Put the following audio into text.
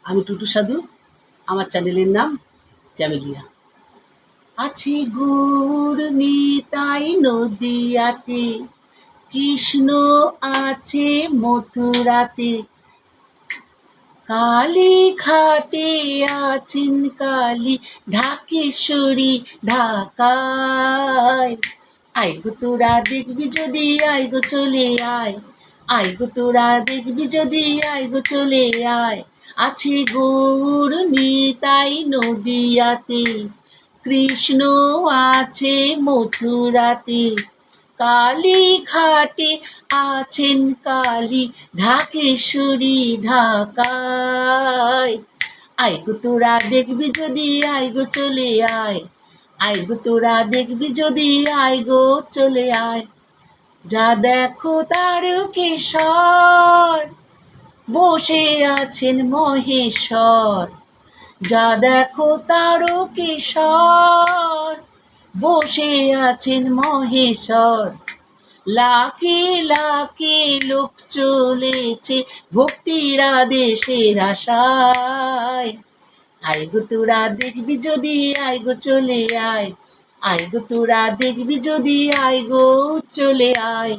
আমি টুটু সাধু। আমার চ্যানেলের নাম ক্যামেলিয়া। আছে গুড় নিতাই নদিয়াতে, কৃষ্ণ আছে মথুরাতে, কালী ঘাটে আছেন কালী ঢাকেশ্বরী ঢাকায়। আয় গো তোরা দেখবি যদি, আয় গো চলে আয়, আয় গো তোরা দেখবি যদি, আয় গো চলে আয়। আছে গৌর নিতাই নদিয়াতে, কৃষ্ণ আছে মথুরাতে, কালী ঘাটে আছেন কালী ঢাকেশ্বরী ঢাকায়। আয় গো তোরা দেখবি যদি, আয় গো চলে আয়, আয় গো তোরা দেখবি যদি, আয় গো চলে আয়। যা দেখো তারকেশ্বর, বসে আছেন মহেশ্বর। যা দেখো তারকেশ্বর, বসে আছেন মহেশ্বর। লাখে লাখে লোক চলেছে ভক্তির আদেশের আশায়। আয় গো তোরা দেখবি যদি, আয় গো চলে আয়, আয় গো তোরা দেখবি যদি, আয় গো চলে আয়।